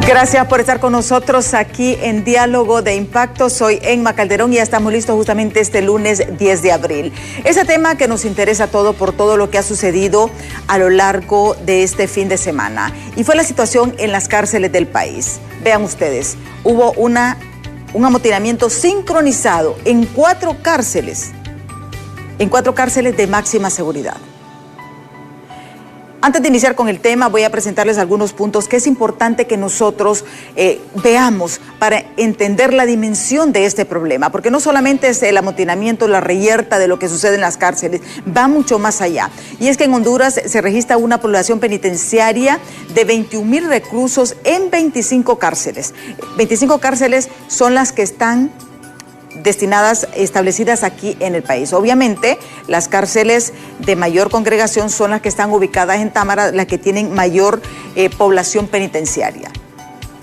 Gracias por estar con nosotros aquí en Diálogo de Impacto. Soy Emma Calderón y ya estamos listos justamente este lunes 10 de abril. Ese tema que nos interesa a todos por todo lo que ha sucedido a lo largo de este fin de semana. Y fue la situación en las cárceles del país. Vean ustedes, hubo un amotinamiento sincronizado en 4 cárceles de máxima seguridad. Antes de iniciar con el tema, voy a presentarles algunos puntos que es importante que nosotros veamos para entender la dimensión de este problema, porque no solamente es el amotinamiento, la reyerta de lo que sucede en las cárceles, va mucho más allá. Y es que en Honduras se registra una población penitenciaria de 21,000 reclusos en 25 cárceles. 25 cárceles son las que están establecidas aquí en el país. Obviamente, las cárceles de mayor congregación son las que están ubicadas en Támara, las que tienen mayor población penitenciaria.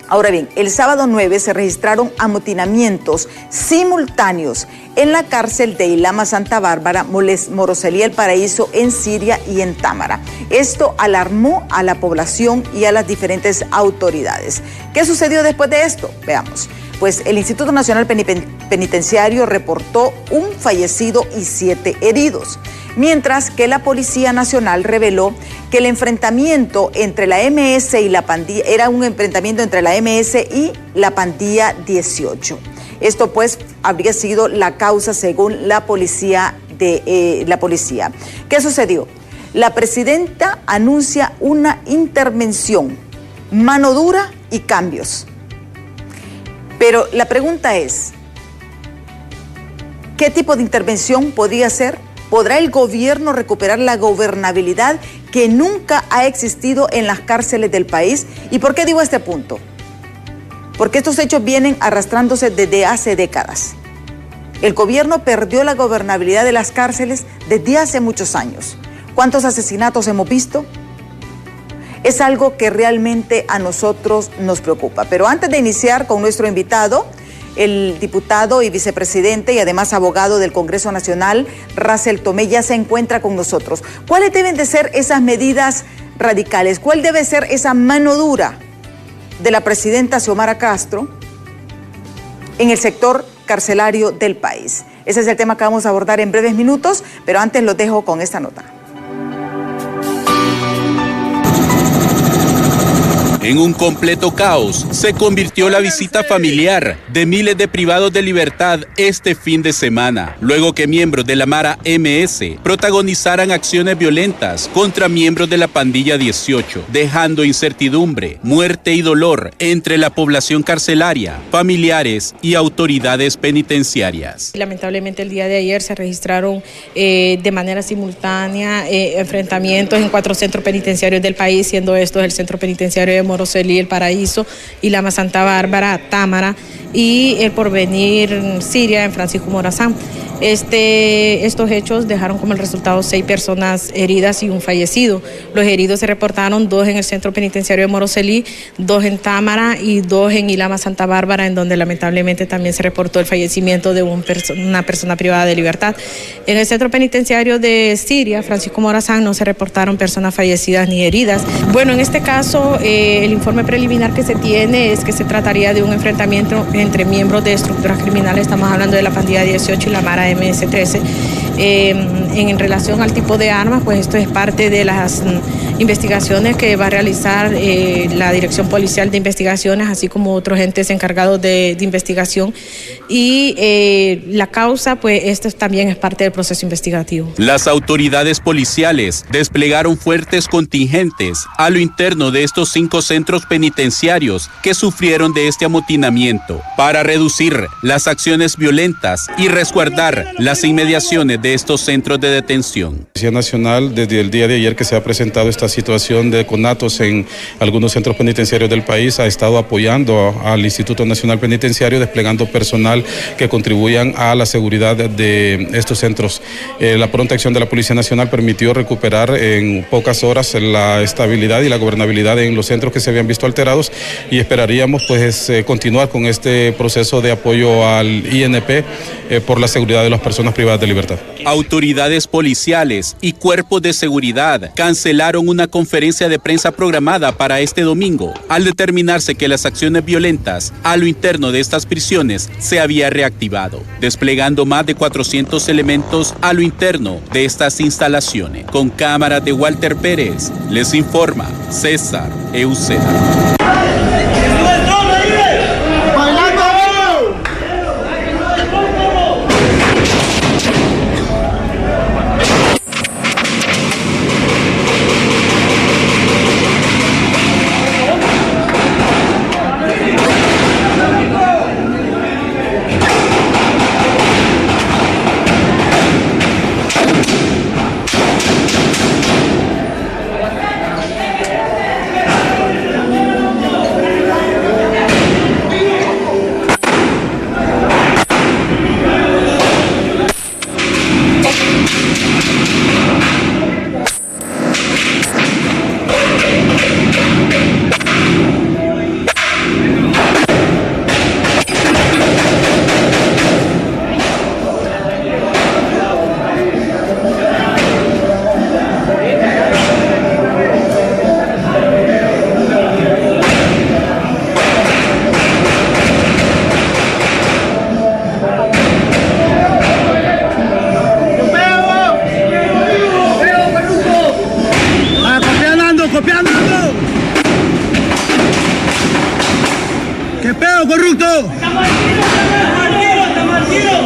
Ahora bien, el sábado 9 se registraron amotinamientos simultáneos en la cárcel de Ilama Santa Bárbara, Moroselí El Paraíso, en Siria y en Támara. Esto alarmó a la población y a las diferentes autoridades. ¿Qué sucedió después de esto? Veamos. Pues el Instituto Nacional Penitenciario reportó un fallecido y 7 heridos, mientras que la Policía Nacional reveló que el enfrentamiento entre la MS y la pandilla era un enfrentamiento entre la MS y la pandilla 18. Esto pues habría sido la causa según la policía. ¿Qué sucedió? La presidenta anuncia una intervención, mano dura y cambios. Pero la pregunta es, ¿qué tipo de intervención podría ser? ¿Podrá el gobierno recuperar la gobernabilidad que nunca ha existido en las cárceles del país? ¿Y por qué digo este punto? Porque estos hechos vienen arrastrándose desde hace décadas. El gobierno perdió la gobernabilidad de las cárceles desde hace muchos años. ¿Cuántos asesinatos hemos visto? Es algo que realmente a nosotros nos preocupa. Pero antes de iniciar con nuestro invitado, el diputado y vicepresidente y además abogado del Congreso Nacional, Racel Tomé, ya se encuentra con nosotros. ¿Cuáles deben de ser esas medidas radicales? ¿Cuál debe ser esa mano dura de la presidenta Xiomara Castro en el sector carcelario del país? Ese es el tema que vamos a abordar en breves minutos, pero antes los dejo con esta nota. En un completo caos se convirtió la visita familiar de miles de privados de libertad este fin de semana, luego que miembros de la Mara MS protagonizaran acciones violentas contra miembros de la pandilla 18, dejando incertidumbre, muerte y dolor entre la población carcelaria, familiares y autoridades penitenciarias. Lamentablemente el día de ayer se registraron de manera simultánea enfrentamientos en 4 centros penitenciarios del país, siendo estos el Centro Penitenciario de Moroselí El Paraíso, Ilama Santa Bárbara, Támara y El Porvenir Siria en Francisco Morazán. Estos hechos dejaron como el resultado 6 personas heridas y un fallecido. Los heridos se reportaron 2 en el Centro Penitenciario de Moroselí, 2 en Támara y 2 en Ilama Santa Bárbara, en donde lamentablemente también se reportó el fallecimiento de una persona privada de libertad. En el Centro Penitenciario de Siria, Francisco Morazán, no se reportaron personas fallecidas ni heridas. Bueno, en este caso, el informe preliminar que se tiene es que se trataría de un enfrentamiento entre miembros de estructuras criminales. Estamos hablando de la pandilla 18 y la Mara MS-13. En relación al tipo de armas, pues esto es parte de las investigaciones que va a realizar la Dirección Policial de Investigaciones, así como otros entes encargados de investigación. Y la causa, pues esto también es parte del proceso investigativo. Las autoridades policiales desplegaron fuertes contingentes a lo interno de estos 5 centros penitenciarios que sufrieron de este amotinamiento para reducir las acciones violentas y resguardar las inmediaciones de estos centros de detención. La Policía Nacional, desde el día de ayer que se ha presentado esta situación de conatos en algunos centros penitenciarios del país, ha estado apoyando al Instituto Nacional Penitenciario, desplegando personal que contribuyan a la seguridad de estos centros. La pronta acción de la Policía Nacional permitió recuperar en pocas horas la estabilidad y la gobernabilidad en los centros que se habían visto alterados, y esperaríamos pues continuar con este proceso de apoyo al INP por la seguridad de las personas privadas de libertad. Autoridades policiales y cuerpos de seguridad cancelaron una conferencia de prensa programada para este domingo, al determinarse que las acciones violentas a lo interno de estas prisiones se había reactivado, desplegando más de 400 elementos a lo interno de estas instalaciones. Con cámaras de Walter Pérez, les informa César Euseda. ¿Qué pedo, corrupto?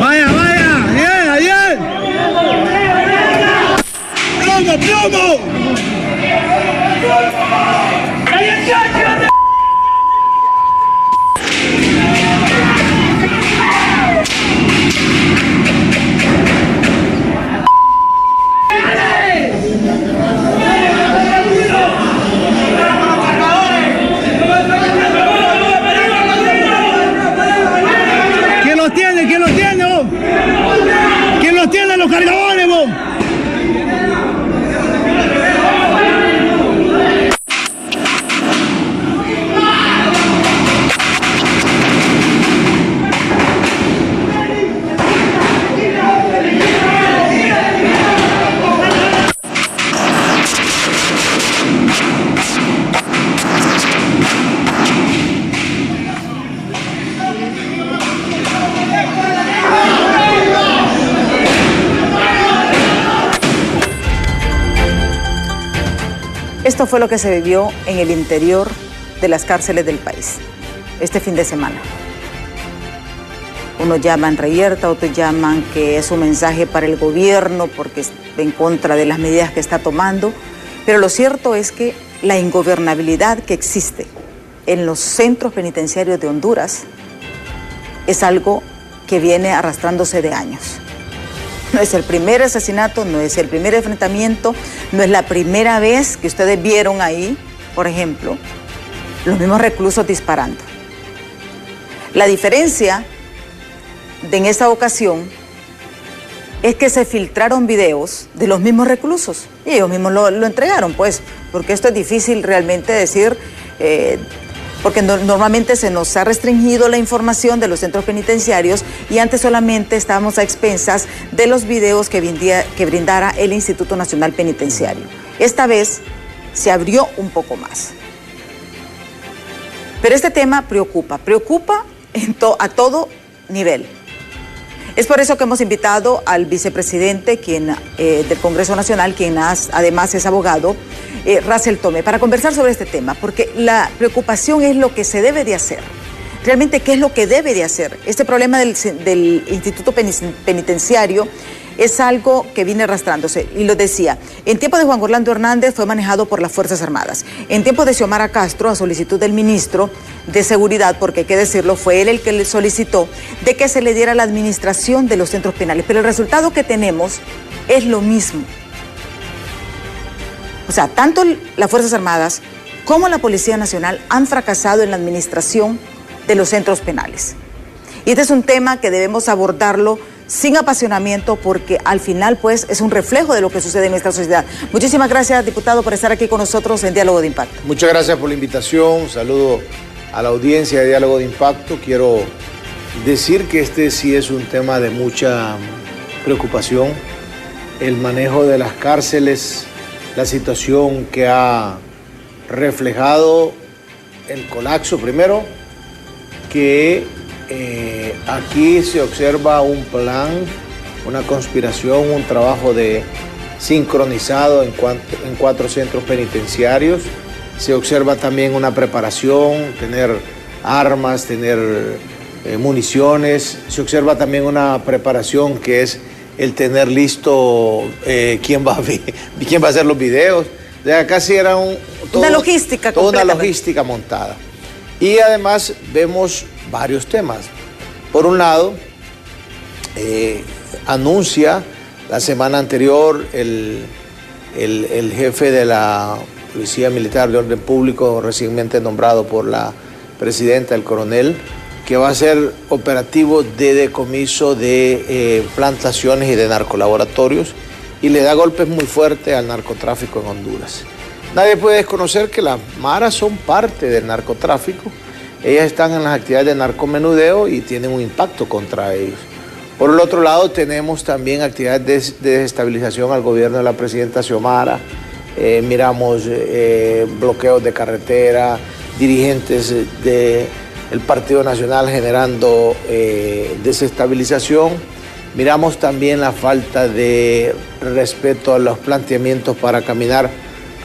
Vaya, vaya, bien. ¡Plomo, plomo! ¿Quién los tiene los cargadores, vos? Esto fue lo que se vivió en el interior de las cárceles del país este fin de semana. Unos llaman reyerta, otros llaman que es un mensaje para el gobierno porque está en contra de las medidas que está tomando. Pero lo cierto es que la ingobernabilidad que existe en los centros penitenciarios de Honduras es algo que viene arrastrándose de años. No es el primer asesinato, no es el primer enfrentamiento, no es la primera vez que ustedes vieron ahí, por ejemplo, los mismos reclusos disparando. La diferencia en esta ocasión es que se filtraron videos de los mismos reclusos y ellos mismos lo entregaron, pues, porque esto es difícil realmente decir, porque normalmente se nos ha restringido la información de los centros penitenciarios y antes solamente estábamos a expensas de los videos que brindara el Instituto Nacional Penitenciario. Esta vez se abrió un poco más. Pero este tema preocupa a todo nivel. Es por eso que hemos invitado al vicepresidente del Congreso Nacional, quien además es abogado, Racel Tome, para conversar sobre este tema, porque la preocupación es lo que se debe de hacer. Realmente, ¿qué es lo que debe de hacer? Este problema del Instituto Penitenciario es algo que viene arrastrándose. Y lo decía, en tiempo de Juan Orlando Hernández fue manejado por las Fuerzas Armadas. En tiempo de Xiomara Castro, a solicitud del ministro de Seguridad, porque hay que decirlo, fue él el que le solicitó de que se le diera la administración de los centros penales. Pero el resultado que tenemos es lo mismo. O sea, tanto las Fuerzas Armadas como la Policía Nacional han fracasado en la administración de los centros penales. Y este es un tema que debemos abordarlo sin apasionamiento porque al final pues es un reflejo de lo que sucede en nuestra sociedad. Muchísimas gracias, diputado, por estar aquí con nosotros en Diálogo de Impacto. Muchas gracias por la invitación, saludo a la audiencia de Diálogo de Impacto. Quiero decir que este sí es un tema de mucha preocupación el manejo de las cárceles, la situación que ha reflejado el colapso. Primero, que aquí se observa un plan, una conspiración, un trabajo sincronizado en 4 centros penitenciarios. Se observa también una preparación, tener armas, tener municiones. Se observa también una preparación que es el tener listo quién va a hacer los videos. O sea, casi era una logística toda una logística montada. Y además vemos varios temas. Por un lado, anuncia la semana anterior el jefe de la Policía Militar de Orden Público, recientemente nombrado por la presidenta, el coronel, que va a ser operativo de decomiso de plantaciones y de narcolaboratorios, y le da golpes muy fuertes al narcotráfico en Honduras. Nadie puede desconocer que las maras son parte del narcotráfico. Ellas están en las actividades de narcomenudeo y tienen un impacto contra ellos. Por el otro lado, tenemos también actividades de desestabilización al gobierno de la presidenta Xiomara. Miramos bloqueos de carretera, dirigentes del Partido Nacional generando desestabilización. Miramos también la falta de respeto a los planteamientos para caminar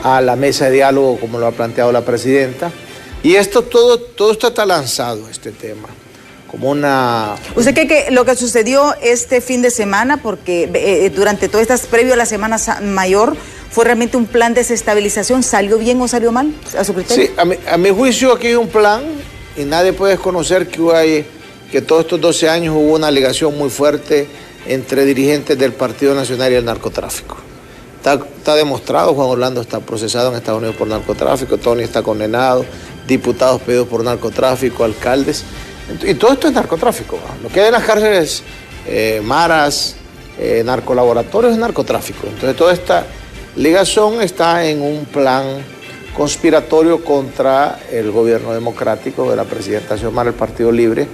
a la mesa de diálogo, como lo ha planteado la presidenta. Y esto todo está lanzado, este tema, como una... ¿Usted cree que lo que sucedió este fin de semana, porque durante todas estas, previo a la Semana Mayor, fue realmente un plan de desestabilización, salió bien o salió mal, a su criterio? Sí, a mi juicio aquí hay un plan y nadie puede desconocer que todos estos 12 años hubo una ligación muy fuerte entre dirigentes del Partido Nacional y el narcotráfico. Está demostrado, Juan Orlando está procesado en Estados Unidos por narcotráfico, Tony está condenado, diputados pedidos por narcotráfico, alcaldes, y todo esto es narcotráfico. Lo que hay en las cárceles, maras, narcolaboratorios, es narcotráfico. Entonces toda esta ligación está en un plan conspiratorio contra el gobierno democrático de la presidenta Xiomara, el Partido Libre,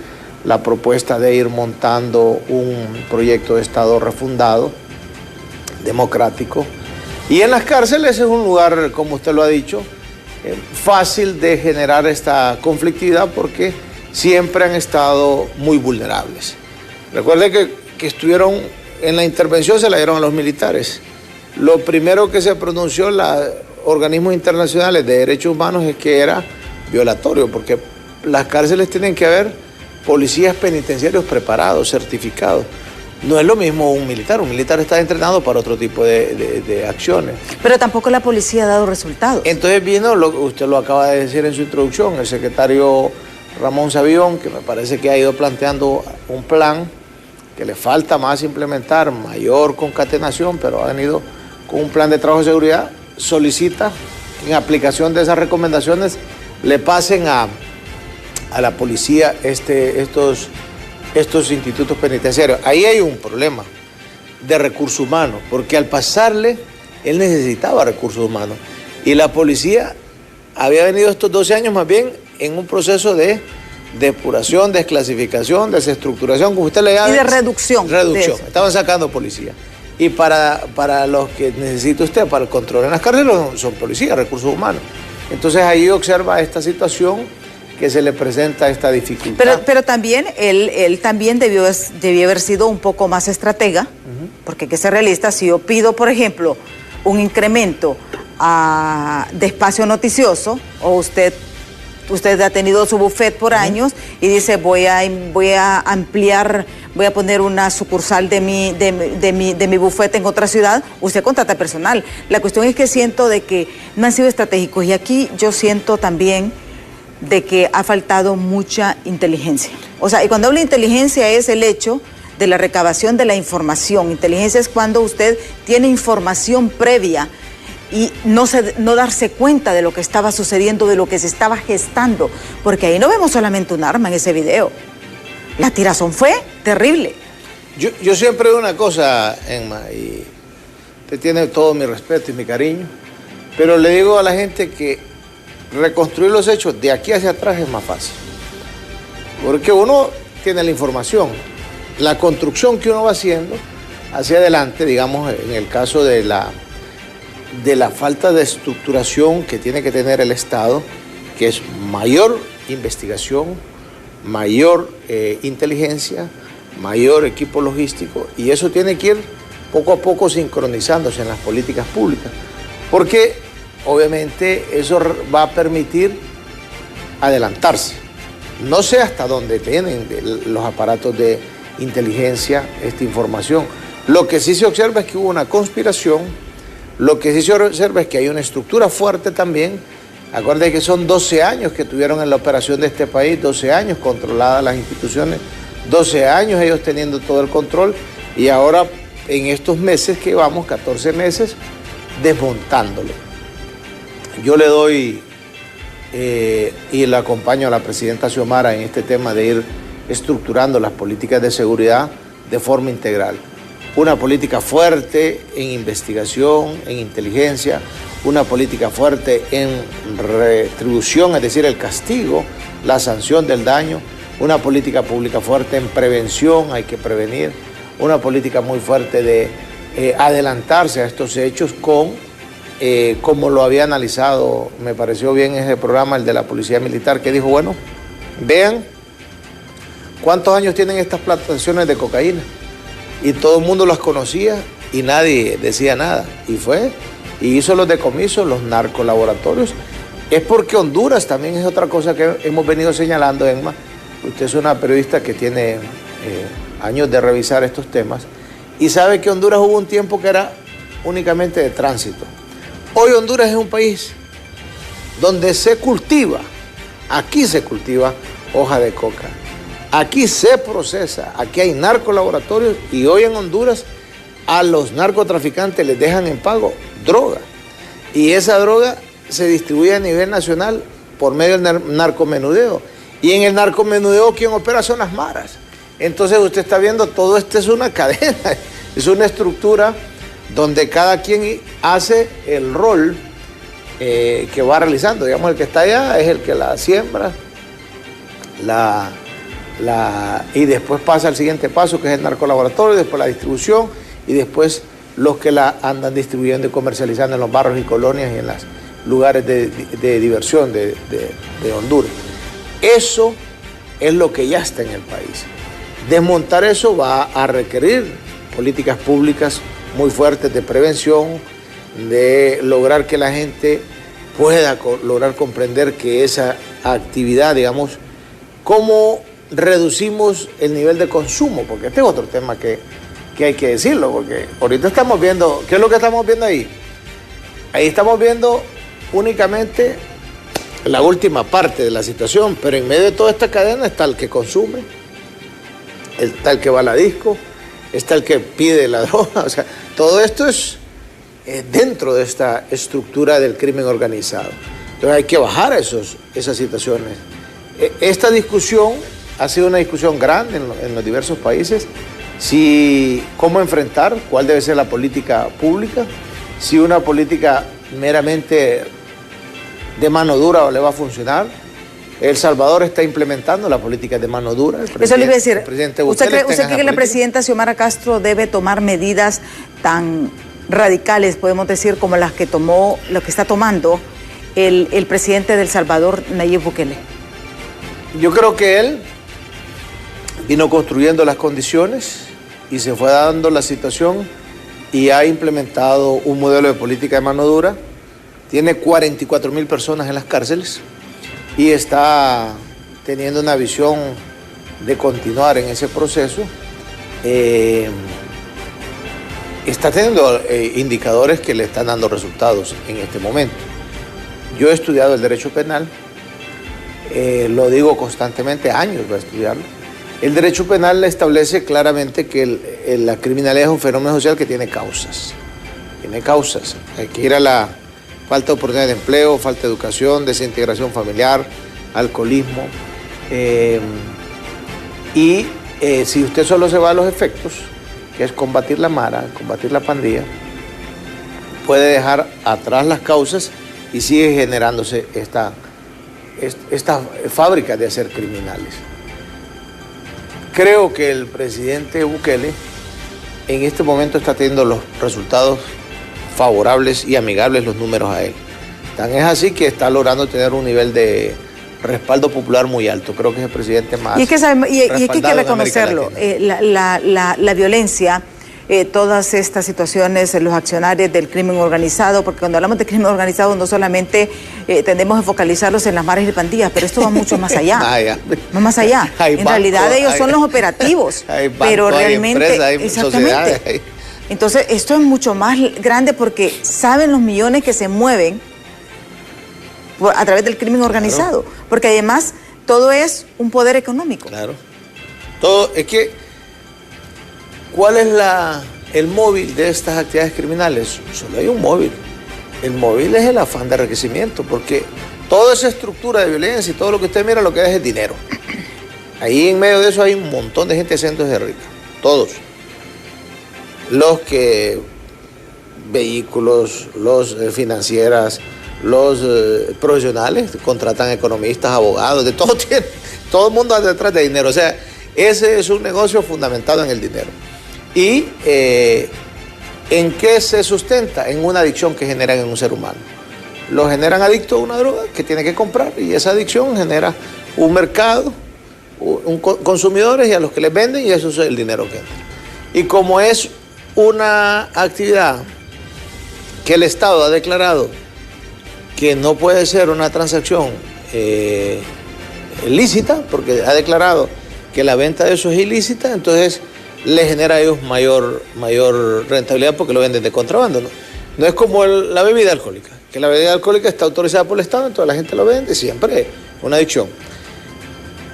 la propuesta de ir montando un proyecto de Estado refundado, democrático. Y en las cárceles es un lugar, como usted lo ha dicho, fácil de generar esta conflictividad porque siempre han estado muy vulnerables. Recuerde que estuvieron en la intervención, se la dieron a los militares. Lo primero que se pronunció los organismos internacionales de derechos humanos es que era violatorio, porque las cárceles tienen que haber policías penitenciarios preparados, certificados. No es lo mismo un militar está entrenado para otro tipo de acciones. Pero tampoco la policía ha dado resultados. Entonces vino, usted lo acaba de decir en su introducción, el secretario Ramón Sabión, que me parece que ha ido planteando un plan que le falta más implementar, mayor concatenación, pero ha venido con un plan de trabajo de seguridad, solicita en aplicación de esas recomendaciones le pasen a la policía estos institutos penitenciarios. Ahí hay un problema de recursos humanos, porque al pasarle, él necesitaba recursos humanos. Y la policía había venido estos 12 años más bien en un proceso de depuración, desclasificación, desestructuración, como usted le llama. Y de reducción. Reducción. Estaban sacando policía. Y para los que necesita usted, para el control en las cárceles, son policías, recursos humanos. Entonces ahí observa esta situación que se le presenta esta dificultad. Pero también él también debió haber sido un poco más estratega, porque hay que ser realista. Si yo pido, por ejemplo, un incremento de espacio noticioso, o usted ha tenido su buffet por años y dice voy a ampliar, voy a poner una sucursal de mi buffet en otra ciudad, usted contrata personal. La cuestión es que siento de que no han sido estratégicos, y aquí yo siento también de que ha faltado mucha inteligencia. O sea, y cuando hablo de inteligencia es el hecho de la recabación de la información. Inteligencia es cuando usted tiene información previa y no darse cuenta de lo que estaba sucediendo, de lo que se estaba gestando, porque ahí no vemos solamente un arma en ese video. La tirazón fue terrible. Yo siempre digo una cosa, Emma, y usted tiene todo mi respeto y mi cariño, pero le digo a la gente que reconstruir los hechos de aquí hacia atrás es más fácil, porque uno tiene la información, la construcción que uno va haciendo hacia adelante, digamos, en el caso de la falta de estructuración que tiene que tener el Estado, que es mayor investigación, mayor inteligencia, mayor equipo logístico, y eso tiene que ir poco a poco sincronizándose en las políticas públicas, porque obviamente eso va a permitir adelantarse. No sé hasta dónde tienen los aparatos de inteligencia esta información. Lo que sí se observa es que hubo una conspiración, lo que sí se observa es que hay una estructura fuerte también. Acuérdense que son 12 años que tuvieron en la operación de este país, 12 años controladas las instituciones, 12 años ellos teniendo todo el control, y ahora en estos meses que vamos, 14 meses, desmontándolo. Yo le doy y le acompaño a la presidenta Xiomara en este tema de ir estructurando las políticas de seguridad de forma integral. Una política fuerte en investigación, en inteligencia, una política fuerte en retribución, es decir, el castigo, la sanción del daño, una política pública fuerte en prevención, hay que prevenir, una política muy fuerte de adelantarse a estos hechos como lo había analizado, me pareció bien ese programa, el de la Policía Militar, que dijo, bueno, vean cuántos años tienen estas plantaciones de cocaína. Y todo el mundo las conocía y nadie decía nada. Y hizo los decomisos, los narcolaboratorios. Es porque Honduras también es otra cosa que hemos venido señalando, Emma. Usted es una periodista que tiene años de revisar estos temas y sabe que Honduras hubo un tiempo que era únicamente de tránsito. Hoy Honduras es un país donde se cultiva, aquí se cultiva hoja de coca, aquí se procesa, aquí hay narcolaboratorios, y hoy en Honduras a los narcotraficantes les dejan en pago droga, y esa droga se distribuye a nivel nacional por medio del narcomenudeo, y en el narcomenudeo quien opera son las maras. Entonces usted está viendo, todo esto es una cadena, es una estructura donde cada quien hace el rol que va realizando. Digamos, el que está allá es el que la siembra, y después pasa al siguiente paso, que es el narcolaboratorio, después la distribución, y después los que la andan distribuyendo y comercializando en los barrios y colonias y en los lugares de diversión de Honduras. Eso es lo que ya está en el país. Desmontar eso va a requerir políticas públicas muy fuertes de prevención, de lograr que la gente pueda lograr comprender que esa actividad, digamos, cómo reducimos el nivel de consumo, porque este es otro tema que hay que decirlo, porque ahorita estamos viendo, ¿qué es lo que estamos viendo ahí? Ahí estamos viendo únicamente la última parte de la situación, pero en medio de toda esta cadena está el que consume, está el que va a la disco, está el que pide la droga, o sea, todo esto es dentro de esta estructura del crimen organizado. Entonces hay que bajar esas situaciones. Esta discusión ha sido una discusión grande en los diversos países, cómo enfrentar, cuál debe ser la política pública, si una política meramente de mano dura le va a funcionar. El Salvador está implementando la política de mano dura. Eso le iba a decir. ¿Usted cree que la presidenta Xiomara Castro debe tomar medidas tan radicales, podemos decir, como las que está tomando el presidente del Salvador, Nayib Bukele? Yo creo que él vino construyendo las condiciones y se fue dando la situación y ha implementado un modelo de política de mano dura. Tiene 44,000 personas en las cárceles y está teniendo una visión de continuar en ese proceso. Está teniendo indicadores que le están dando resultados en este momento. Yo he estudiado el derecho penal, lo digo constantemente, años voy a estudiarlo. El derecho penal establece claramente que la criminalidad es un fenómeno social que tiene causas. Tiene causas. Hay que ir a la falta de oportunidad de empleo, falta de educación, desintegración familiar, alcoholismo. Si usted solo se va a los efectos, que es combatir la mara, combatir la pandilla, puede dejar atrás las causas y sigue generándose esta fábrica de hacer criminales. Creo que el presidente Bukele en este momento está teniendo los resultados favorables y amigables los números a él. Tan es así que está logrando tener un nivel de respaldo popular muy alto. Creo que es el presidente más y es que hay que reconocerlo. La violencia, todas estas situaciones, los accionarios del crimen organizado, porque cuando hablamos de crimen organizado no solamente tendemos a focalizarlos en las maras y pandillas, pero esto va mucho más allá. Va más allá. En realidad ellos son los operativos, pero realmente, exactamente. Entonces esto es mucho más grande porque saben los millones que se mueven a través del crimen organizado, porque además todo es un poder económico. Claro. Todo es que ¿cuál es el móvil de estas actividades criminales? Solo hay un móvil. El móvil es el afán de enriquecimiento, porque toda esa estructura de violencia y todo lo que usted mira lo que es el dinero. Ahí en medio de eso hay un montón de gente haciéndose rica. Todos. Los que vehículos, los financieras, los profesionales contratan economistas, abogados, de todo tiene. Todo el mundo anda detrás de dinero. O sea, ese es un negocio fundamentado en el dinero. ¿Y en qué se sustenta? En una adicción que generan en un ser humano. Lo generan adicto a una droga que tiene que comprar y esa adicción genera un mercado, consumidores y a los que les venden y eso es el dinero que entra. Y como es una actividad que el Estado ha declarado que no puede ser una transacción lícita, porque ha declarado que la venta de eso es ilícita, entonces le genera a ellos mayor rentabilidad porque lo venden de contrabando, ¿no? No es como la bebida alcohólica, que la bebida alcohólica está autorizada por el Estado, entonces la gente lo vende, siempre una adicción.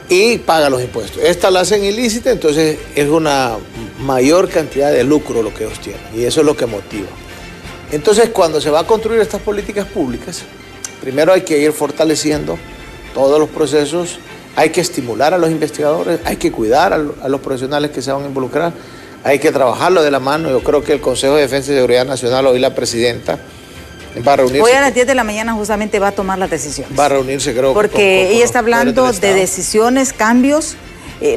Y paga los impuestos. Esta la hacen ilícita, entonces es una mayor cantidad de lucro lo que ellos tienen, y eso es lo que motiva. Entonces, cuando se va a construir estas políticas públicas, primero hay que ir fortaleciendo todos los procesos. Hay que estimular a los investigadores, hay que cuidar a los profesionales que se van a involucrar, hay que trabajarlo de la mano. Yo creo que el Consejo de Defensa y Seguridad Nacional, hoy la presidenta, va a reunirse. Hoy a las 10 de la mañana justamente va a tomar las decisiones. Va a reunirse, creo. Porque ella está hablando de decisiones, cambios,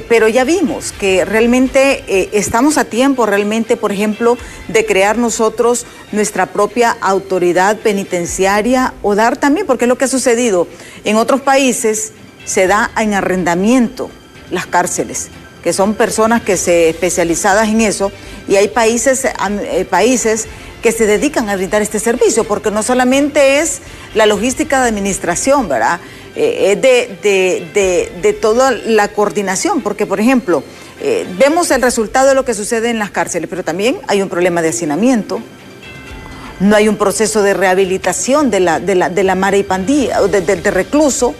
pero ya vimos que realmente estamos a tiempo realmente, por ejemplo, de crear nosotros nuestra propia autoridad penitenciaria o dar también, porque es lo que ha sucedido en otros países. Se da en arrendamiento las cárceles, que son personas que se especializadas en eso, y hay países que se dedican a brindar este servicio, porque no solamente es la logística de administración, ¿verdad? Es de toda la coordinación, porque, por ejemplo, vemos el resultado de lo que sucede en las cárceles, pero también hay un problema de hacinamiento, no hay un proceso de rehabilitación de la mara y pandilla, del recluso.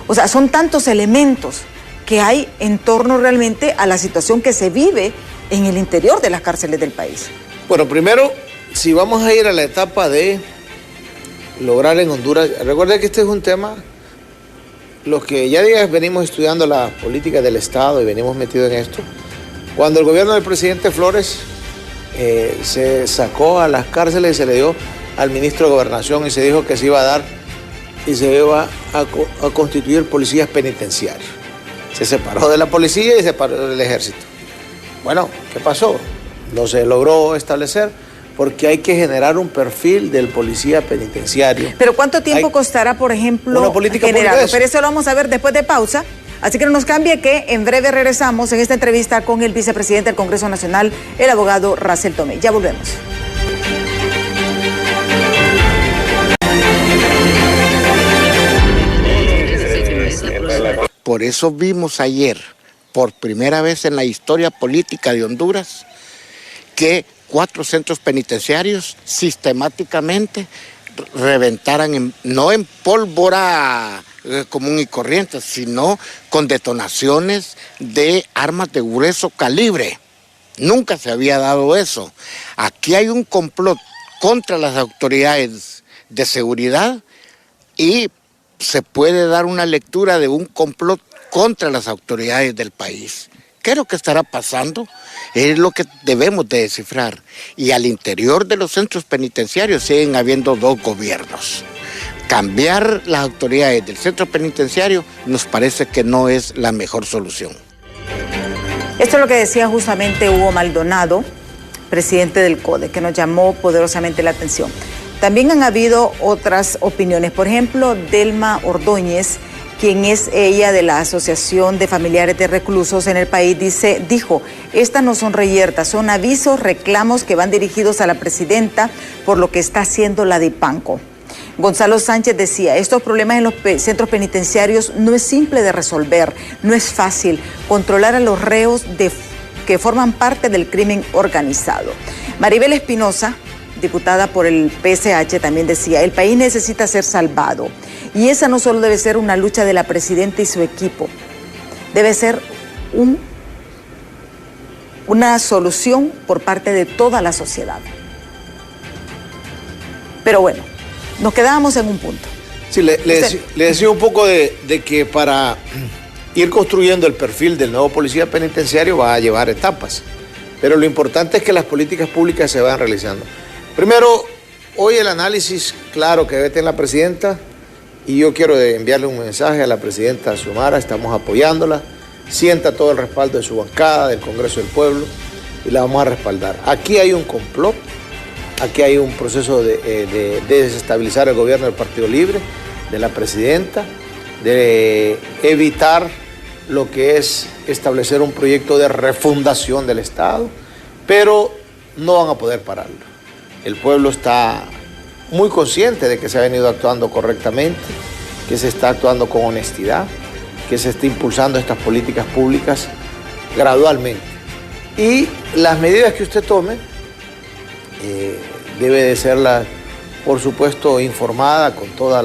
O sea, son tantos elementos que hay en torno realmente a la situación que se vive en el interior de las cárceles del país. Bueno, primero, si vamos a ir a la etapa de lograr en Honduras, recuerden que este es un tema, los que ya venimos estudiando la política del Estado y venimos metidos en esto, cuando el gobierno del presidente Flores se sacó a las cárceles y se le dio al ministro de Gobernación y se dijo que se iba a dar y se iba a constituir policías penitenciarios. Se separó de la policía y se separó del ejército. Bueno, ¿qué pasó? No se logró establecer porque hay que generar un perfil del policía penitenciario. Pero ¿cuánto tiempo costará, por ejemplo, una política generarlo? Pero eso lo vamos a ver después de pausa. Así que no nos cambie, que en breve regresamos en esta entrevista con el vicepresidente del Congreso Nacional, el abogado Racel Tomé. Ya volvemos. Por eso vimos ayer, por primera vez en la historia política de Honduras, que 4 centros penitenciarios sistemáticamente reventaran, no en pólvora común y corriente, sino con detonaciones de armas de grueso calibre. Nunca se había dado eso. Aquí hay un complot contra las autoridades de seguridad y se puede dar una lectura de un complot contra las autoridades del país. ¿Qué es lo que estará pasando? Es lo que debemos de descifrar. Y al interior de los centros penitenciarios siguen habiendo 2 gobiernos. Cambiar las autoridades del centro penitenciario nos parece que no es la mejor solución. Esto es lo que decía justamente Hugo Maldonado, presidente del CODE, que nos llamó poderosamente la atención. También han habido otras opiniones. Por ejemplo, Delma Ordóñez, quien es ella de la Asociación de Familiares de Reclusos en el país, dijo, estas no son reyertas, son avisos, reclamos que van dirigidos a la presidenta por lo que está haciendo la DIPANCO. Gonzalo Sánchez decía, estos problemas en los centros penitenciarios no es simple de resolver, no es fácil controlar a los reos que forman parte del crimen organizado. Maribel Espinosa, diputada por el PSH, también decía, el país necesita ser salvado. Y esa no solo debe ser una lucha de la presidenta y su equipo, debe ser una solución por parte de toda la sociedad. Pero bueno, nos quedábamos en un punto. Sí, le decía un poco de que para ir construyendo el perfil del nuevo policía penitenciario va a llevar etapas. Pero lo importante es que las políticas públicas se van realizando. Primero, hoy el análisis claro que debe tener la presidenta, y yo quiero enviarle un mensaje a la presidenta Xiomara, estamos apoyándola, sienta todo el respaldo de su bancada, del Congreso del Pueblo, y la vamos a respaldar. Aquí hay un complot. Aquí hay un proceso de desestabilizar el gobierno del Partido Libre, de la presidenta, de evitar lo que es establecer un proyecto de refundación del Estado, pero no van a poder pararlo. El pueblo está muy consciente de que se ha venido actuando correctamente, que se está actuando con honestidad, que se está impulsando estas políticas públicas gradualmente. Y las medidas que usted tome, debe de serla, por supuesto, informada con todo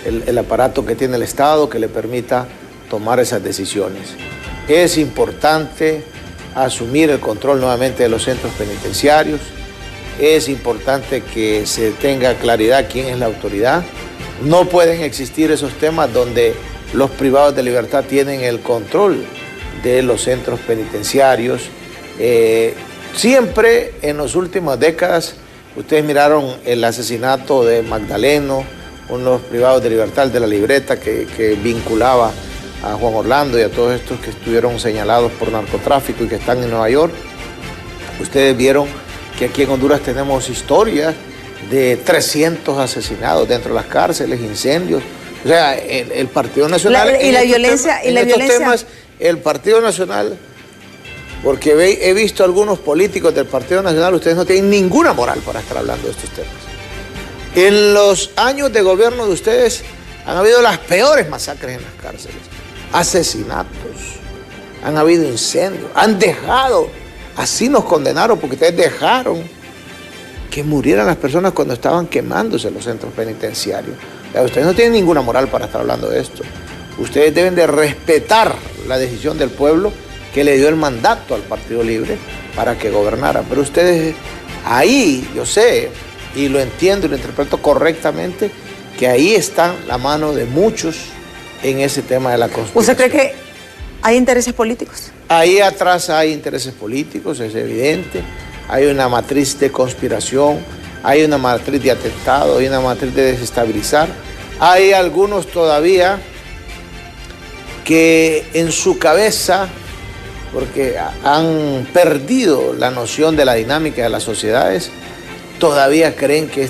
el aparato que tiene el Estado que le permita tomar esas decisiones. Es importante asumir el control nuevamente de los centros penitenciarios, es importante que se tenga claridad quién es la autoridad. No pueden existir esos temas donde los privados de libertad tienen el control de los centros penitenciarios. Siempre en las últimas décadas, ustedes miraron el asesinato de Magdaleno, uno de los privados de libertad, de la libreta que vinculaba a Juan Orlando y a todos estos que estuvieron señalados por narcotráfico y que están en Nueva York. Ustedes vieron que aquí en Honduras tenemos historias de 300 asesinados dentro de las cárceles, incendios. O sea, el Partido Nacional... la violencia... temas, el Partido Nacional... Porque he visto algunos políticos del Partido Nacional, ustedes no tienen ninguna moral para estar hablando de estos temas. En los años de gobierno de ustedes han habido las peores masacres en las cárceles, asesinatos, han habido incendios, han dejado, así nos condenaron porque ustedes dejaron que murieran las personas cuando estaban quemándose los centros penitenciarios. Ustedes no tienen ninguna moral para estar hablando de esto. Ustedes deben de respetar la decisión del pueblo que le dio el mandato al Partido Libre para que gobernara. Pero ustedes ahí, yo sé, y lo entiendo y lo interpreto correctamente, que ahí está la mano de muchos en ese tema de la constitución. ¿Usted cree que hay intereses políticos? Ahí atrás hay intereses políticos, es evidente. Hay una matriz de conspiración, hay una matriz de atentado, hay una matriz de desestabilizar. Hay algunos todavía que en su cabeza, porque han perdido la noción de la dinámica de las sociedades, todavía creen que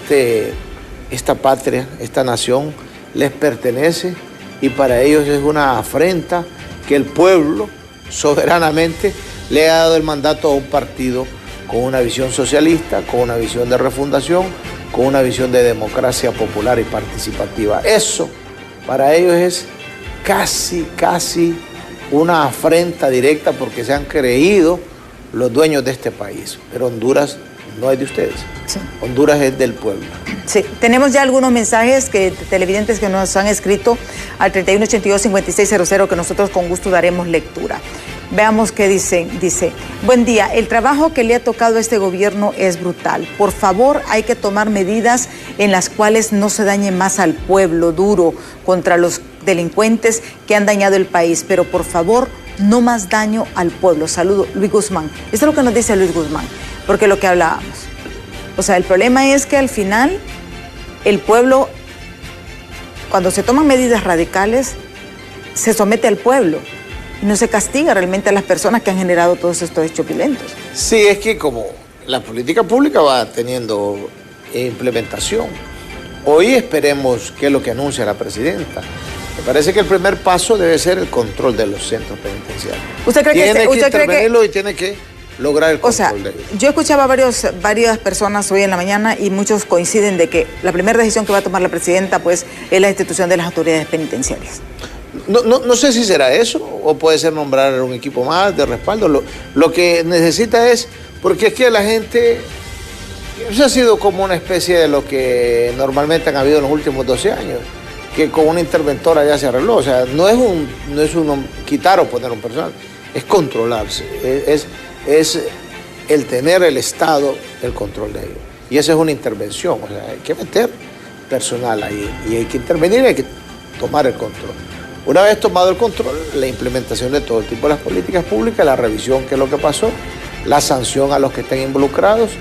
esta patria, esta nación, les pertenece y para ellos es una afrenta que el pueblo soberanamente le ha dado el mandato a un partido con una visión socialista, con una visión de refundación, con una visión de democracia popular y participativa. Eso para ellos es casi una afrenta directa porque se han creído los dueños de este país. Pero Honduras no es de ustedes. Sí. Honduras es del pueblo. Sí, tenemos ya algunos mensajes televidentes que nos han escrito al 3182-5600 que nosotros con gusto daremos lectura. Veamos qué dicen. Dice, buen día, el trabajo que le ha tocado a este gobierno es brutal. Por favor, hay que tomar medidas en las cuales no se dañe más al pueblo, duro contra los delincuentes que han dañado el país, pero por favor, no más daño al pueblo. Saludo, Luis Guzmán. Esto es lo que nos dice Luis Guzmán, porque lo que hablábamos. O sea, el problema es que al final el pueblo, cuando se toman medidas radicales, se somete al pueblo. y no se castiga realmente a las personas que han generado todos estos hechos violentos. Sí, es que como la política pública va teniendo implementación, hoy esperemos qué es lo que anuncia la presidenta. Me parece que el primer paso debe ser el control de los centros penitenciarios. ¿Usted cree tiene que intervenirlo y tiene que lograr el control de ellos? Yo escuchaba a varias personas hoy en la mañana y muchos coinciden de que la primera decisión que va a tomar la presidenta pues es la institución de las autoridades penitenciarias. No sé si será eso o puede ser nombrar un equipo más de respaldo. Lo que necesita es, porque es que la gente, eso ha sido como una especie de lo que normalmente han habido en los últimos 12 años, que con una interventora ya se arregló. O sea, no es quitar o poner un personal, es controlarse, es el tener el Estado el control de ello. Y esa es una intervención, o sea, hay que meter personal ahí y hay que intervenir y hay que tomar el control. Una vez tomado el control, la implementación de todo tipo de las políticas públicas, la revisión, qué es lo que pasó, la sanción a los que estén involucrados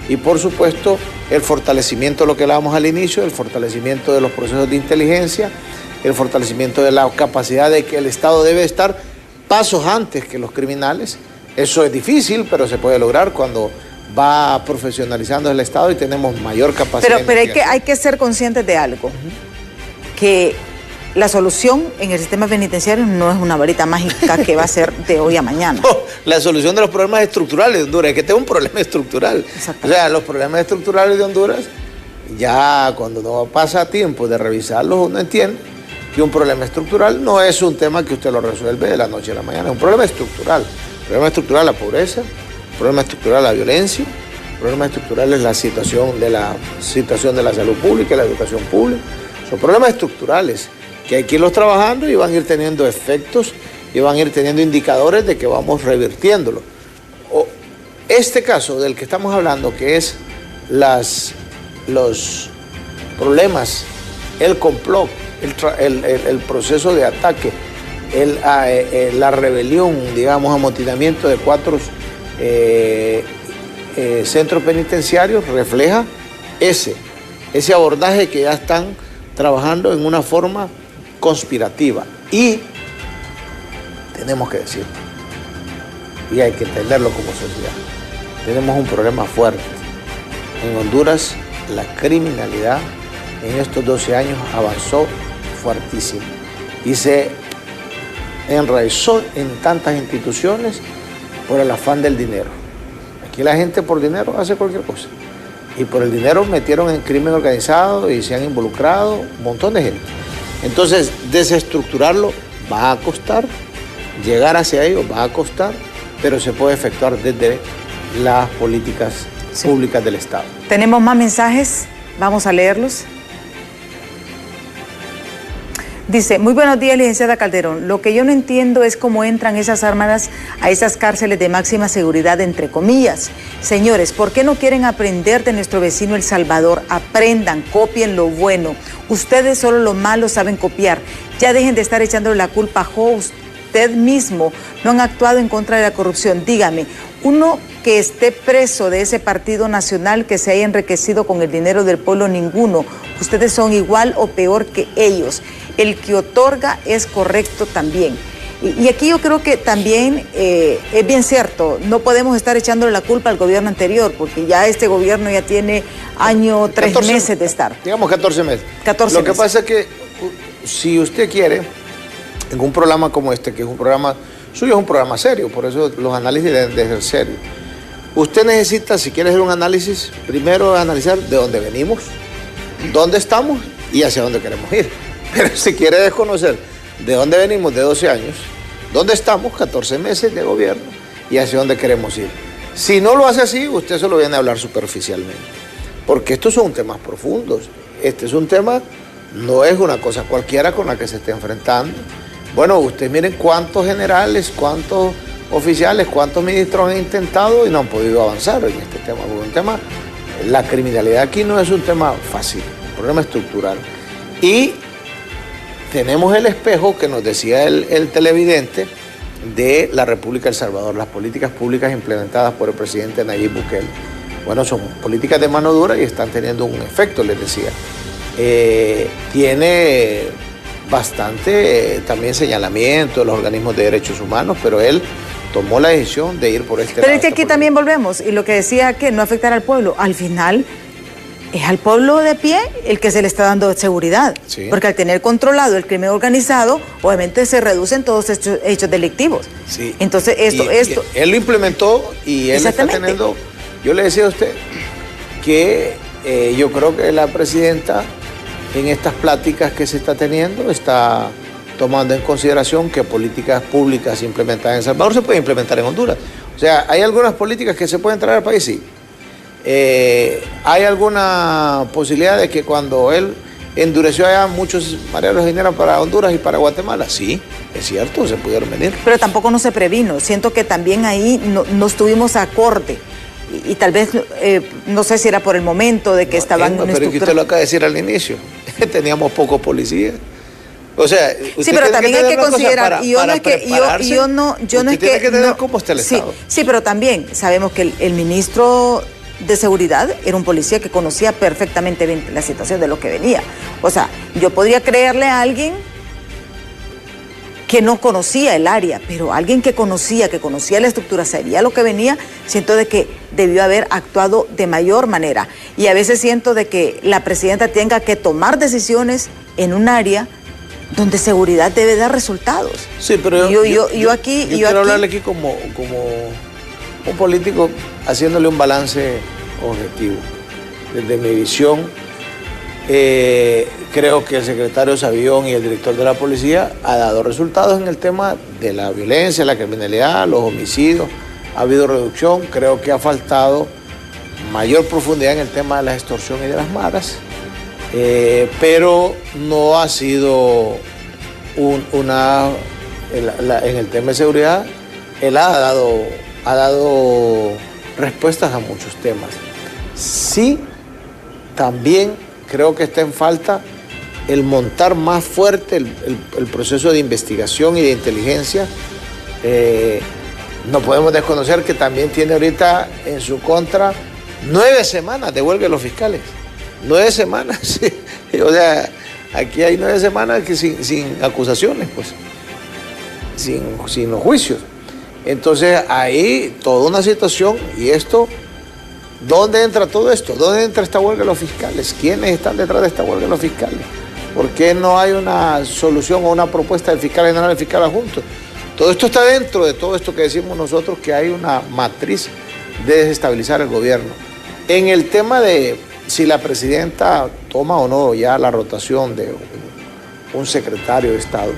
y, por supuesto, el fortalecimiento de lo que hablábamos al inicio, el fortalecimiento de los procesos de inteligencia, el fortalecimiento de la capacidad de que el Estado debe estar pasos antes que los criminales. Eso es difícil, pero se puede lograr cuando va profesionalizando el Estado y tenemos mayor capacidad. Pero hay que ser conscientes de algo, que la solución en el sistema penitenciario no es una varita mágica que va a ser de hoy a mañana. No, la solución de los problemas estructurales de Honduras es que tengo un problema estructural. O sea, los problemas estructurales de Honduras, ya cuando no pasa tiempo de revisarlos, uno entiende que un problema estructural no es un tema que usted lo resuelve de la noche a la mañana, es un problema estructural. El problema estructural es la pobreza, el problema estructural es la violencia, el problema estructural es la situación de la salud pública y la educación pública. Son problemas estructurales que hay que irlos trabajando y van a ir teniendo efectos y van a ir teniendo indicadores de que vamos revirtiéndolo. Este caso del que estamos hablando, que es los problemas, el complot, el proceso de ataque, la rebelión, digamos, amotinamiento de 4 centros penitenciarios, refleja ese abordaje que ya están trabajando en una forma conspirativa. Y tenemos que decirlo, y hay que entenderlo como sociedad, tenemos un problema fuerte. En Honduras la criminalidad en estos 12 años avanzó fuertísimo y se enraizó en tantas instituciones por el afán del dinero. Aquí la gente por dinero hace cualquier cosa. Y por el dinero metieron en crimen organizado y se han involucrado un montón de gente. Entonces, desestructurarlo va a costar, llegar hacia ello va a costar, pero se puede efectuar desde las políticas públicas del Estado. Tenemos más mensajes, vamos a leerlos. Dice, muy buenos días, licenciada Calderón. Lo que yo no entiendo es cómo entran esas armas a esas cárceles de máxima seguridad, entre comillas. Señores, ¿por qué no quieren aprender de nuestro vecino El Salvador? Aprendan, copien lo bueno. Ustedes solo lo malo saben copiar. Ya dejen de estar echándole la culpa a usted mismo. No han actuado en contra de la corrupción. Dígame, uno que esté preso de ese partido nacional que se haya enriquecido con el dinero del pueblo, ninguno. Ustedes son igual o peor que ellos. El que otorga es correcto también. Y aquí yo creo que también es bien cierto, no podemos estar echándole la culpa al gobierno anterior, porque ya este gobierno ya tiene año, 3 meses de estar. Digamos 14 meses. 14 Lo que meses. pasa es que si usted quiere, en un programa como este, que es un programa suyo, es un programa serio, por eso los análisis deben de ser serios. Usted necesita, si quiere hacer un análisis, primero analizar de dónde venimos, dónde estamos y hacia dónde queremos ir. Pero si quiere desconocer de dónde venimos de 12 años, dónde estamos, 14 meses de gobierno y hacia dónde queremos ir. Si no lo hace así, usted solo viene a hablar superficialmente. Porque estos son temas profundos. Este es un tema, no es una cosa cualquiera con la que se esté enfrentando. Bueno, ustedes miren cuántos generales, cuántos oficiales, cuántos ministros han intentado y no han podido avanzar en este tema. Porque un tema, la criminalidad aquí no es un tema fácil, es un problema estructural. Y tenemos el espejo que nos decía el televidente de la República de El Salvador, las políticas públicas implementadas por el presidente Nayib Bukele. Bueno, son políticas de mano dura y están teniendo un efecto, les decía. Tiene bastante también señalamiento de los organismos de derechos humanos, pero él tomó la decisión de ir por este lado. Pero es que aquí también volvemos, y lo que decía que no afectar al pueblo, al final es al pueblo de pie el que se le está dando seguridad, sí. Porque al tener controlado el crimen organizado, obviamente se reducen todos estos hechos delictivos. Sí. Entonces esto... Él lo implementó y él está teniendo... Yo le decía a usted que yo creo que la presidenta en estas pláticas que se está teniendo está tomando en consideración que políticas públicas implementadas en El Salvador se pueden implementar en Honduras. O sea, hay algunas políticas que se pueden traer al país, sí. ¿Hay alguna posibilidad de que cuando él endureció allá muchos mareros vinieran para Honduras y para Guatemala? Sí, es cierto, se pudieron venir. Pero tampoco no se previno. Siento que también ahí no estuvimos acorde. Y tal vez, no sé si era por el momento de que estaban... Pero que usted lo acaba de decir al inicio, teníamos pocos policías. O sea, sí, pero también hay que considerar, yo no es que cómo está el Estado. Sí, pero también sabemos que el ministro de Seguridad era un policía que conocía perfectamente bien la situación de lo que venía. O sea, yo podría creerle a alguien que no conocía el área, pero alguien que conocía la estructura, sabía lo que venía, siento de que debió haber actuado de mayor manera. Y a veces siento de que la presidenta tenga que tomar decisiones en un área donde seguridad debe dar resultados. Sí, pero yo quiero hablarle aquí como un político haciéndole un balance objetivo. Desde mi visión, creo que el secretario Sabión y el director de la policía ha dado resultados en el tema de la violencia, la criminalidad, los homicidios. Ha habido reducción, creo que ha faltado mayor profundidad en el tema de la extorsión y de las maras. Pero no ha sido en el tema de seguridad, él ha dado respuestas a muchos temas. Sí, también creo que está en falta el montar más fuerte el proceso de investigación y de inteligencia. No podemos desconocer que también tiene ahorita en su contra 9 semanas de huelga de los fiscales. 9 semanas, sí. O sea, aquí hay 9 semanas que sin acusaciones, pues, sin los juicios. Entonces, ahí toda una situación, y esto, ¿dónde entra todo esto? ¿Dónde entra esta huelga de los fiscales? ¿Quiénes están detrás de esta huelga de los fiscales? ¿Por qué no hay una solución o una propuesta del fiscal general y del fiscal adjunto? Todo esto está dentro de todo esto que decimos nosotros, que hay una matriz de desestabilizar el gobierno. En el tema de si la presidenta toma o no ya la rotación de un secretario de Estado,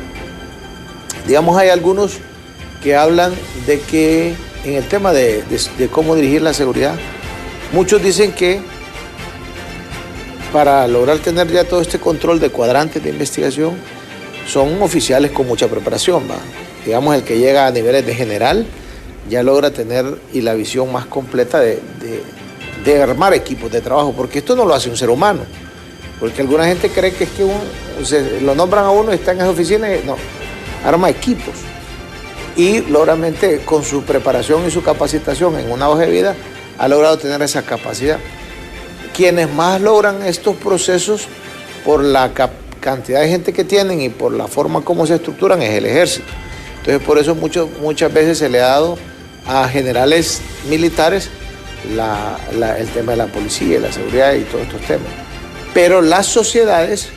digamos, hay algunos que hablan de que en el tema de cómo dirigir la seguridad, muchos dicen que para lograr tener ya todo este control de cuadrantes de investigación, son oficiales con mucha preparación, ¿va? Digamos, el que llega a niveles de general ya logra tener y la visión más completa de armar equipos de trabajo, porque esto no lo hace un ser humano, porque alguna gente cree que es que lo nombran a uno y está en esa oficina y no, arma equipos y logramente con su preparación y su capacitación en una hoja de vida ha logrado tener esa capacidad. Quienes más logran estos procesos por la cantidad de gente que tienen y por la forma como se estructuran es el ejército. Entonces por eso muchas veces se le ha dado a generales militares el tema de la policía, la seguridad y todos estos temas. Pero las sociedades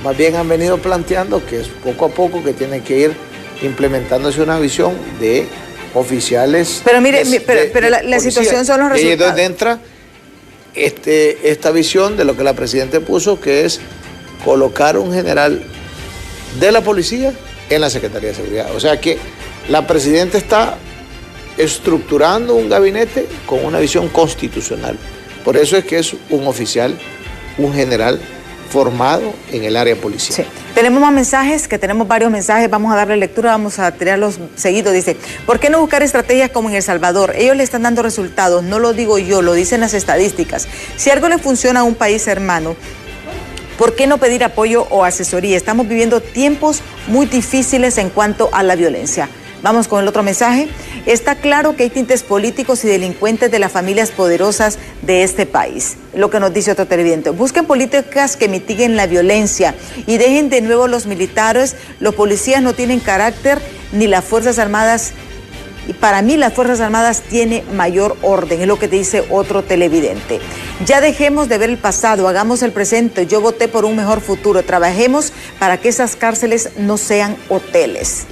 más bien han venido planteando que es poco a poco que tiene que ir implementándose una visión de oficiales. Pero mire, pero la situación son los resultados. Y es donde entra esta visión de lo que la presidenta puso, que es colocar un general de la policía en la Secretaría de Seguridad. O sea que la presidenta está estructurando un gabinete con una visión constitucional. Por eso es que es un oficial, un general formado en el área policial. Sí. Tenemos más mensajes, que tenemos varios mensajes, vamos a darle lectura, vamos a tirarlos seguidos. Dice, ¿por qué no buscar estrategias como en El Salvador? Ellos le están dando resultados, no lo digo yo, lo dicen las estadísticas. Si algo le funciona a un país hermano, ¿por qué no pedir apoyo o asesoría? Estamos viviendo tiempos muy difíciles en cuanto a la violencia. Vamos con el otro mensaje. Está claro que hay tintes políticos y delincuentes de las familias poderosas de este país. Lo que nos dice otro televidente. Busquen políticas que mitiguen la violencia y dejen de nuevo los militares. Los policías no tienen carácter ni las Fuerzas Armadas. Y para mí las Fuerzas Armadas tienen mayor orden, es lo que dice otro televidente. Ya dejemos de ver el pasado, hagamos el presente. Yo voté por un mejor futuro. Trabajemos para que esas cárceles no sean hoteles.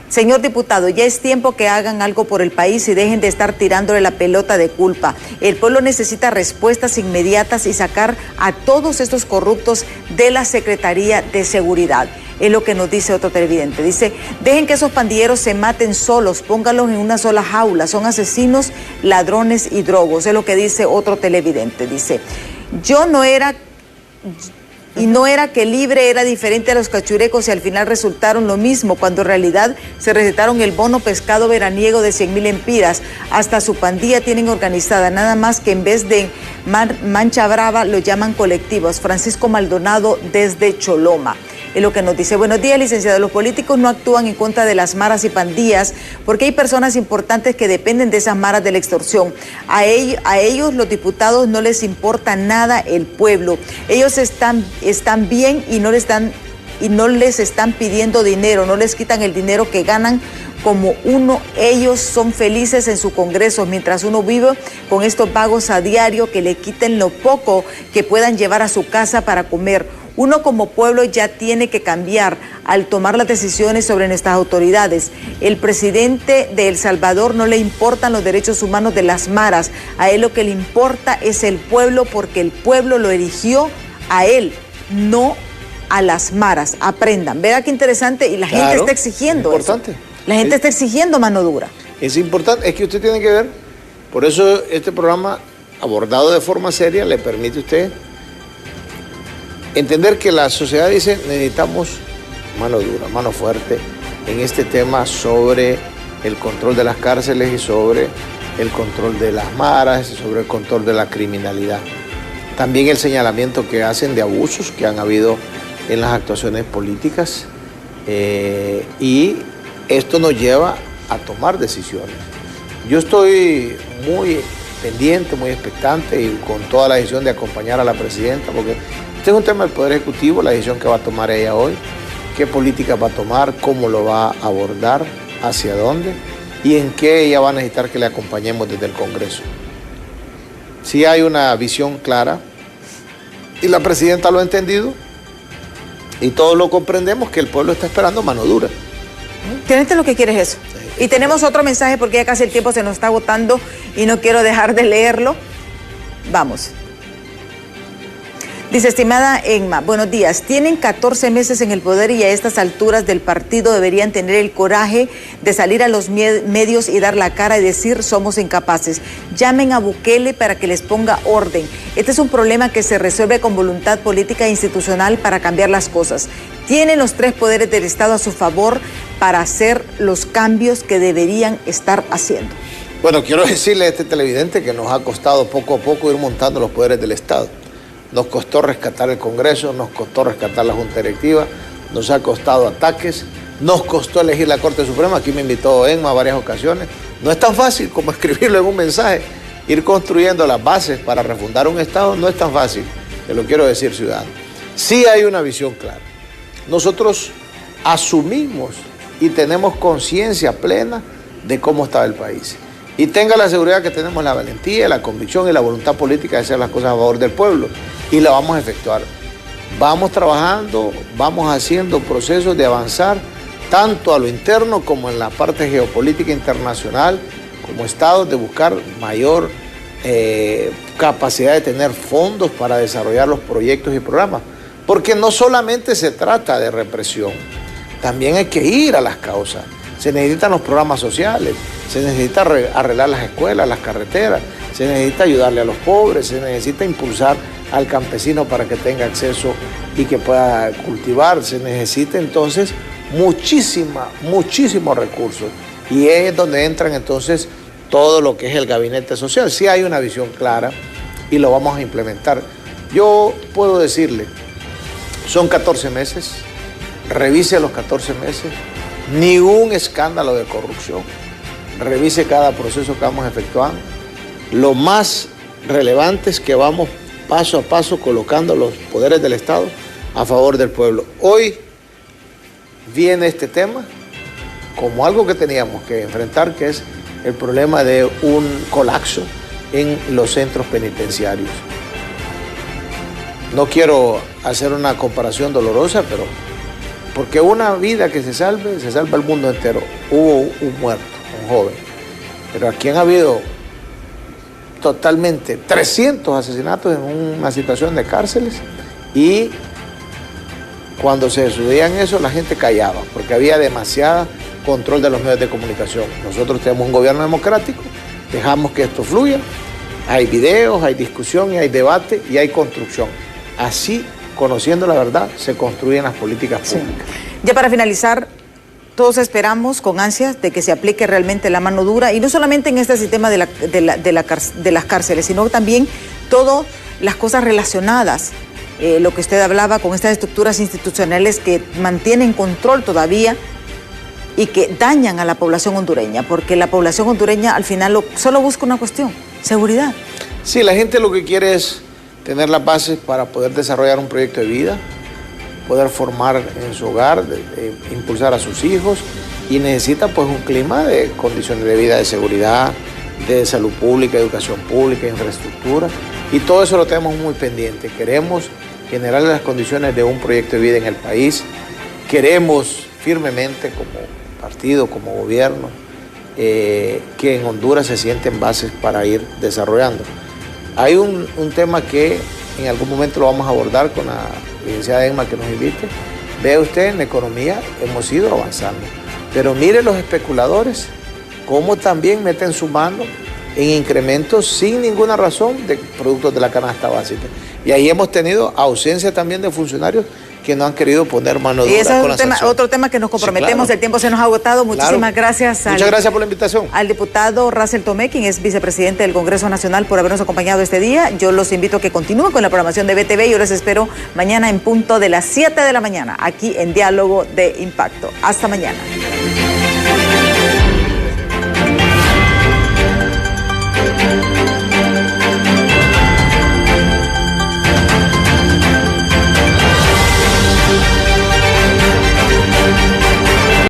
Señor diputado, ya es tiempo que hagan algo por el país y dejen de estar tirándole la pelota de culpa. El pueblo necesita respuestas inmediatas y sacar a todos estos corruptos de la Secretaría de Seguridad. Es lo que nos dice otro televidente. Dice, dejen que esos pandilleros se maten solos, pónganlos en una sola jaula. Son asesinos, ladrones y drogos. Es lo que dice otro televidente. Dice, no era que Libre era diferente a los cachurecos y al final resultaron lo mismo, cuando en realidad se recetaron el bono pescado veraniego de 100,000 empiras. Hasta su pandilla tienen organizada, nada más que en vez de Mancha Brava lo llaman colectivos. Francisco Maldonado desde Choloma. Es lo que nos dice. Buenos días, licenciado. Los políticos no actúan en contra de las maras y pandillas porque hay personas importantes que dependen de esas maras de la extorsión. A ellos los diputados no les importa nada el pueblo. Ellos están bien y no les están pidiendo dinero, no les quitan el dinero que ganan como uno. Ellos son felices en su Congreso, mientras uno vive con estos vagos a diario que le quiten lo poco que puedan llevar a su casa para comer. Uno como pueblo ya tiene que cambiar al tomar las decisiones sobre nuestras autoridades. El presidente de El Salvador no le importan los derechos humanos de las maras. A él lo que le importa es el pueblo, porque el pueblo lo eligió a él, no a las maras. Aprendan. Vea qué interesante. Y la gente está exigiendo importante. Eso. La gente está exigiendo mano dura. Es importante. Es que usted tiene que ver. Por eso este programa, abordado de forma seria, le permite a usted entender que la sociedad dice, necesitamos mano dura, mano fuerte en este tema sobre el control de las cárceles y sobre el control de las maras y sobre el control de la criminalidad. También el señalamiento que hacen de abusos que han habido en las actuaciones políticas y esto nos lleva a tomar decisiones. Yo estoy muy pendiente, muy expectante y con toda la decisión de acompañar a la presidenta, porque este es un tema del Poder Ejecutivo, la decisión que va a tomar ella hoy, qué política va a tomar, cómo lo va a abordar, hacia dónde y en qué ella va a necesitar que le acompañemos desde el Congreso. Sí hay una visión clara y la presidenta lo ha entendido y todos lo comprendemos, que el pueblo está esperando mano dura. ¿Tienes lo que quieres eso? Y tenemos otro mensaje porque ya casi el tiempo se nos está agotando y no quiero dejar de leerlo. Vamos. Dice, estimada Enma, buenos días. Tienen 14 meses en el poder y a estas alturas del partido deberían tener el coraje de salir a los medios y dar la cara y decir somos incapaces. Llamen a Bukele para que les ponga orden. Este es un problema que se resuelve con voluntad política e institucional para cambiar las cosas. Tienen los 3 poderes del Estado a su favor para hacer los cambios que deberían estar haciendo. Bueno, quiero decirle a este televidente que nos ha costado poco a poco ir montando los poderes del Estado. Nos costó rescatar el Congreso, nos costó rescatar la Junta Directiva, nos ha costado ataques, nos costó elegir la Corte Suprema. Aquí me invitó Enma a varias ocasiones. No es tan fácil como escribirlo en un mensaje. Ir construyendo las bases para refundar un Estado no es tan fácil, te lo quiero decir, ciudadano. Sí hay una visión clara. Nosotros asumimos y tenemos conciencia plena de cómo estaba el país. Y tenga la seguridad que tenemos la valentía, la convicción y la voluntad política de hacer las cosas a favor del pueblo. Y la vamos a efectuar. Vamos trabajando, vamos haciendo procesos de avanzar tanto a lo interno como en la parte geopolítica internacional, como Estado, de buscar mayor capacidad de tener fondos para desarrollar los proyectos y programas. Porque no solamente se trata de represión, también hay que ir a las causas. Se necesitan los programas sociales, se necesita arreglar las escuelas, las carreteras, se necesita ayudarle a los pobres, se necesita impulsar al campesino para que tenga acceso y que pueda cultivar, se necesita entonces muchísimos recursos. Y es donde entran entonces todo lo que es el gabinete social. Sí hay una visión clara y lo vamos a implementar. Yo puedo decirle, son 14 meses, revise los 14 meses, ningún escándalo de corrupción. Revise cada proceso que vamos efectuando. Lo más relevante es que vamos paso a paso colocando los poderes del Estado a favor del pueblo. Hoy viene este tema como algo que teníamos que enfrentar, que es el problema de un colapso en los centros penitenciarios. No quiero hacer una comparación dolorosa, pero porque una vida que se salva el mundo entero. Hubo un muerto, un joven, pero aquí han habido totalmente 300 asesinatos en una situación de cárceles, y cuando se subían eso la gente callaba porque había demasiado control de los medios de comunicación. Nosotros tenemos un gobierno democrático, dejamos que esto fluya, hay videos, hay discusión, y hay debate y hay construcción. Así, conociendo la verdad, se construyen las políticas públicas. Sí. Ya para finalizar, todos esperamos con ansias de que se aplique realmente la mano dura, y no solamente en este sistema de las cárceles, sino también todas las cosas relacionadas, lo que usted hablaba con estas estructuras institucionales que mantienen control todavía y que dañan a la población hondureña, porque la población hondureña al final solo busca una cuestión: seguridad. Sí, la gente lo que quiere es tener las bases para poder desarrollar un proyecto de vida, poder formar en su hogar, impulsar a sus hijos, y necesita pues un clima de condiciones de vida, de seguridad, de salud pública, educación pública, infraestructura, y todo eso lo tenemos muy pendiente. Queremos generar las condiciones de un proyecto de vida en el país, queremos firmemente como partido, como gobierno, que en Honduras se sienten bases para ir desarrollando. Hay un tema que en algún momento lo vamos a abordar con la licenciada Emma, que nos invite. Ve usted, en la economía hemos ido avanzando, pero mire los especuladores cómo también meten su mano en incrementos sin ninguna razón de productos de la canasta básica. Y ahí hemos tenido ausencia también de funcionarios que no han querido poner mano dura. Y ese es otro tema que nos comprometemos. Sí, claro. El tiempo se nos ha agotado. Muchísimas gracias. Muchas gracias por la invitación. Al diputado Russell Tomé, quien es vicepresidente del Congreso Nacional, por habernos acompañado este día. Yo los invito a que continúen con la programación de BTV. Yo les espero mañana en punto de las 7 de la mañana, aquí en Diálogo de Impacto. Hasta mañana.